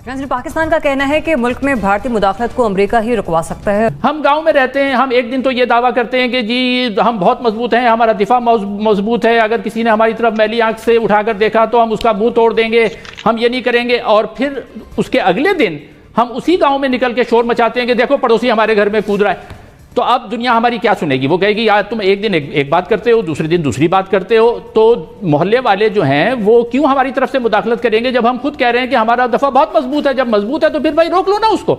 पाकिस्तान का कहना है कि मुल्क में भारतीय मुदाखलत को अमेरिका ही रुकवा सकता है। हम गांव में रहते हैं, हम एक दिन तो ये दावा करते हैं कि जी हम बहुत मजबूत हैं, हमारा दिफा मजबूत है, अगर किसी ने हमारी तरफ मैली आंख से उठाकर देखा तो हम उसका मुंह तोड़ देंगे, हम ये नहीं करेंगे। और फिर उसके अगले दिन हम उसी गांव में निकल के शोर मचाते हैं कि देखो पड़ोसी हमारे घर में कूद रहा है। तो अब दुनिया हमारी क्या सुनेगी? वो कहेगी यार तुम एक दिन एक बात करते हो, दूसरे दिन दूसरी बात करते हो। तो मोहल्ले वाले जो हैं वो क्यों हमारी तरफ से मुदाखलत करेंगे जब हम खुद कह रहे हैं कि हमारा दफा बहुत मजबूत है। जब मजबूत है तो फिर भाई रोक लो ना उसको।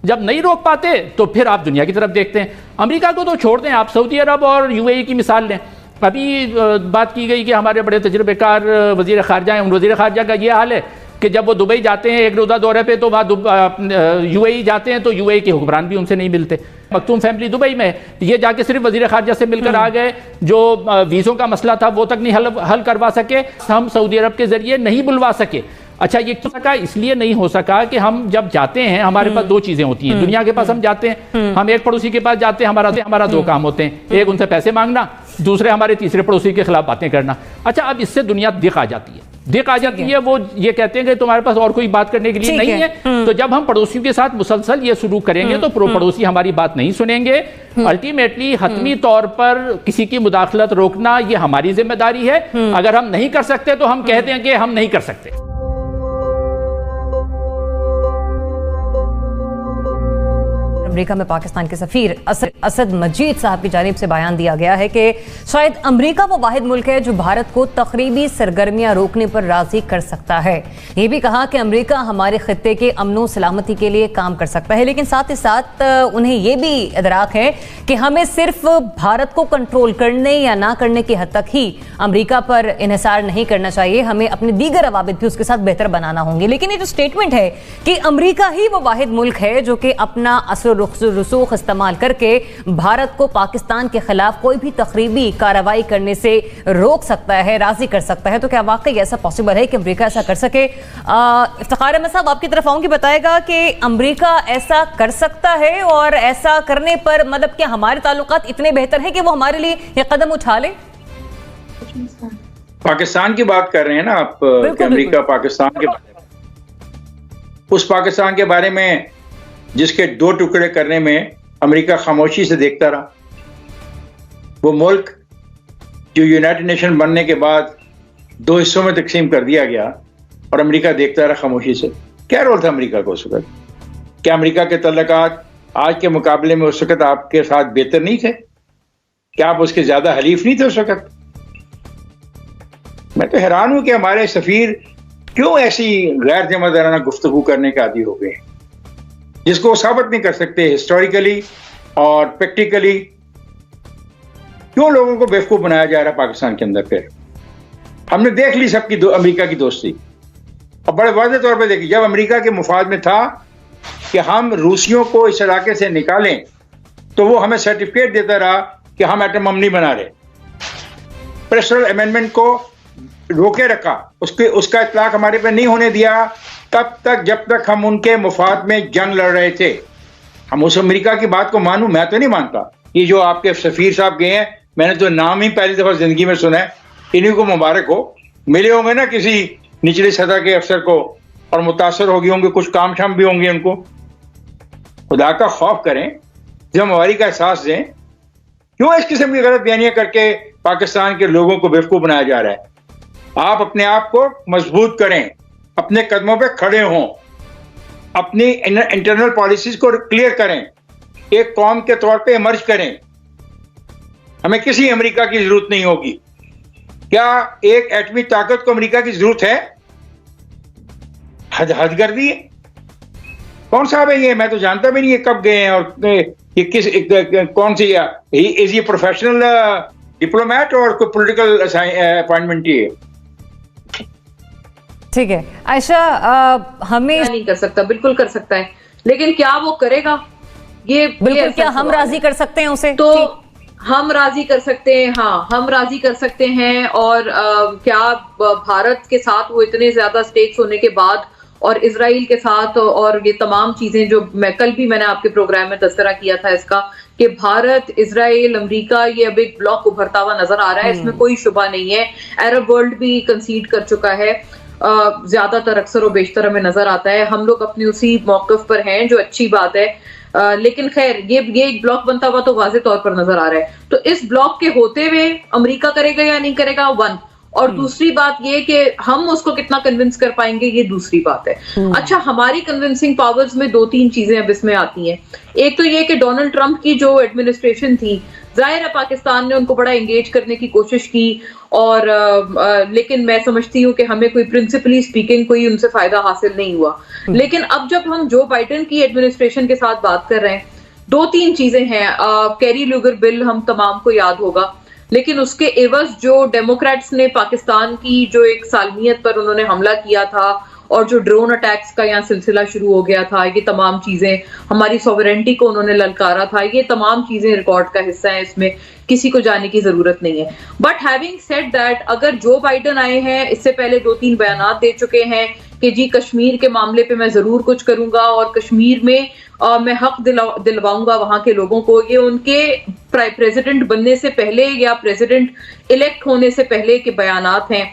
जब नहीं रोक पाते तो फिर आप दुनिया की तरफ देखते हैं। अमेरिका को तो छोड़ दें, आप सऊदी अरब और यूएई की मिसाल लें। अभी बात की गई कि हमारे बड़े तजुर्बेकार वज़ीर ख़ारजा हैं, उन वज़ीर ख़ारजा का ये हाल है कि जब वो दुबई जाते हैं एक रोज़ा दौरे पे तो वहाँ यूएई जाते हैं तो यूएई के हुक्मरान भी उनसे नहीं मिलते। मखतूम फैमिली दुबई में, ये जाके सिर्फ वज़ीर ख़ारजा से मिलकर आ गए। जो वीज़ों का मसला था वो तक नहीं हल करवा सके, हम सऊदी अरब के ज़रिए नहीं बुलवा सके। अच्छा ये क्यों सका? इसलिए नहीं हो सका कि हम जब जाते हैं हमारे पास दो चीज़ें होती हैं। दुनिया के पास हम जाते हैं, हम एक पड़ोसी के पास जाते हैं, हमारा दो काम होते हैं, एक उनसे पैसे मांगना, दूसरे हमारे तीसरे पड़ोसी के खिलाफ बातें करना। अच्छा अब इससे दुनिया दिख आ जाती है, वो ये कहते हैं कि तुम्हारे पास और कोई बात करने के लिए नहीं है। तो जब हम पड़ोसियों के साथ मुसलसल ये शुरू करेंगे तो पड़ोसी हमारी बात नहीं सुनेंगे। अल्टीमेटली हतमी तौर पर किसी की मुदाखलत रोकना ये हमारी जिम्मेदारी है। अगर हम नहीं कर सकते तो हम कहते हैं कि हम नहीं कर सकते। अमेरिका में पाकिस्तान के सफीर असद मजीद साहब की जानिब से बयान दिया गया है कि शायद अमेरिका वो वाहिद मुल्क है जो भारत को तकरीबी सरगर्मियां रोकने पर राजी कर सकता है। ये भी कहा कि अमेरिका हमारे खित्ते के अमनो सलामती के लिए काम कर सकता है, लेकिन साथ ही साथ उन्हें ये भी इदराक है कि हमें सिर्फ भारत को कंट्रोल करने या ना करने की हद तक ही अमेरिका पर इन्हिसार नहीं करना चाहिए, हमें अपने दीगर अवाबित भी उसके साथ बेहतर बनाना होंगे। लेकिन ये जो स्टेटमेंट है कि अमेरिका ही वो वाहिद मुल्क है जो कि अपना असर रसूख इस्तेमाल करके भारत को पाकिस्तान के खिलाफ कोई भी तकरीबी कार्रवाई करने से रोक सकता है, राजी कर सकता है, तो क्या वाकई ऐसा पॉसिबल है कि अमेरिका ऐसा कर सके? इफ्तिखार अहमद साहब आपकी तरफ आऊंगी, बताएगा कि अमेरिका ऐसा कर सकता है और ऐसा करने पर मतलब क्या हमारे ताल्लुकात इतने बेहतर हैं कि वो हमारे लिए ये कदम उठा ले? पाकिस्तान की बात कर रहे हैं ना आप, अमेरिका पाकिस्तान के बारे में, उस पाकिस्तान के बारे में जिसके दो टुकड़े करने में अमेरिका खामोशी से देखता रहा। वो मुल्क जो यूनाइटेड नेशन बनने के बाद दो हिस्सों में तकसीम कर दिया गया और अमेरिका देखता रहा खामोशी से। क्या रोल था अमेरिका को उस वक्त? क्या अमेरिका के तल्लुकात आज के मुकाबले में उस वक्त आपके साथ बेहतर नहीं थे? क्या आप उसके ज्यादा हलीफ नहीं थे उस वक्त? मैं तो हैरान हूं कि हमारे सफीर क्यों ऐसी गैर जिम्मेदाराना गुफ्तगू करने के आदी हो गए, जिसको साबित नहीं कर सकते हिस्टोरिकली और प्रैक्टिकली। क्यों लोगों को बेवकूफ बनाया जा रहा है पाकिस्तान के अंदर? फिर हमने देख ली सबकी अमेरिका की दोस्ती, और बड़े वाज़ेह तौर पे देखी। जब अमेरिका के मुफाद में था कि हम रूसियों को इस इलाके से निकालें तो वो हमें सर्टिफिकेट देता रहा कि हम एटम बम नहीं बना रहे। प्रेसिडेंशियल अमेंडमेंट को रोके रखा, उसका इतलाक हमारे पे नहीं होने दिया तब तक जब तक हम उनके मुफाद में जंग लड़ रहे थे। हम उस अमेरिका की बात को मानूं, मैं तो नहीं मानता। ये जो आपके सफीर साहब गए हैं, मैंने तो नाम ही पहली दफा जिंदगी में सुना है। इन्हीं को मुबारक हो, मिले होंगे ना किसी निचली सतह के अफसर को और मुतासर हो गए होंगे, कुछ काम शाम भी होंगे उनको। खुदा का खौफ करें, जिम्मेवारी का एहसास दें। क्यों इस किस्म की गलत बयानियां करके पाकिस्तान के लोगों को बेवकूफ बनाया जा रहा है? आप अपने आप को मजबूत करें, अपने कदमों पे खड़े हों, अपनी इंटरनल पॉलिसीज को क्लियर करें, एक कौम के तौर पे इमर्ज करें। हमें किसी अमेरिका की जरूरत नहीं होगी। क्या एक एटमी ताकत को अमेरिका की जरूरत है? हद कर दी। कौन साहब है ये? मैं तो जानता भी नहीं है कब गए हैं और ये कौन सी इज ये प्रोफेशनल डिप्लोमेट और कोई पॉलिटिकल अपॉइंटमेंट ही है? ठीक है आयशा, हमें नहीं कर सकता, बिल्कुल कर सकता है, लेकिन क्या वो करेगा? ये बिल्कुल, क्या हम राजी कर सकते हैं उसे? तो हम राजी कर सकते हैं, हाँ हम राजी कर सकते हैं। और क्या भारत के साथ वो इतने ज्यादा स्टेक्स होने के बाद और इजराइल के साथ और ये तमाम चीजें जो कल भी मैंने आपके प्रोग्राम में तस्करा किया था इसका कि भारत, इजराइल, अमेरिका ये अब एक ब्लॉक उभरता हुआ नजर आ रहा है, इसमें कोई शुबा नहीं है। अरब वर्ल्ड भी कंसीड कर चुका है। زیادہ تر اکثر و بیشتر ہمیں نظر آتا ہے. ہم لوگ اپنے اسی موقف پر ہیں جو اچھی بات ہے, لیکن خیر یہ ایک بلاک بنتا ہوا تو واضح طور پر نظر آ رہا ہے. تو اس بلاک کے ہوتے ہوئے امریکہ کرے گا یا نہیں کرے گا, ون. اور دوسری بات یہ کہ ہم اس کو کتنا کنونس کر پائیں گے, یہ دوسری بات ہے. اچھا, ہماری کنونسنگ پاورز میں دو تین چیزیں اب اس میں آتی ہیں. ایک تو یہ کہ ڈونلڈ ٹرمپ کی جو ایڈمنسٹریشن تھی, ظاہر ہے پاکستان نے ان کو بڑا انگیج کرنے کی کوشش کی, اور لیکن میں سمجھتی ہوں کہ ہمیں کوئی پرنسپلی سپیکنگ کوئی ان سے فائدہ حاصل نہیں ہوا. لیکن اب جب ہم جو بائیڈن کی ایڈمنسٹریشن کے ساتھ بات کر رہے ہیں, دو تین چیزیں ہیں. کیری لیگر بل ہم تمام کو یاد ہوگا, لیکن اس کے عوض جو ڈیموکریٹس نے پاکستان کی جو ایک سالمیت پر انہوں نے حملہ کیا تھا, اور جو ڈرون اٹیکس کا یہاں سلسلہ شروع ہو گیا تھا, یہ تمام چیزیں, ہماری سوورنٹی کو انہوں نے للکارا تھا, یہ تمام چیزیں ریکارڈ کا حصہ ہیں, اس میں کسی کو جانے کی ضرورت نہیں ہے. بٹ ہیونگ سیڈ دیٹ, اگر جو بائیڈن آئے ہیں اس سے پہلے دو تین بیانات دے چکے ہیں کہ جی کشمیر کے معاملے پہ میں ضرور کچھ کروں گا, اور کشمیر میں میں حق دلواؤں گا وہاں کے لوگوں کو, یہ ان کے پریزیڈنٹ بننے سے پہلے یا پریزیڈنٹ الیکٹ ہونے سے پہلے کے بیانات ہیں.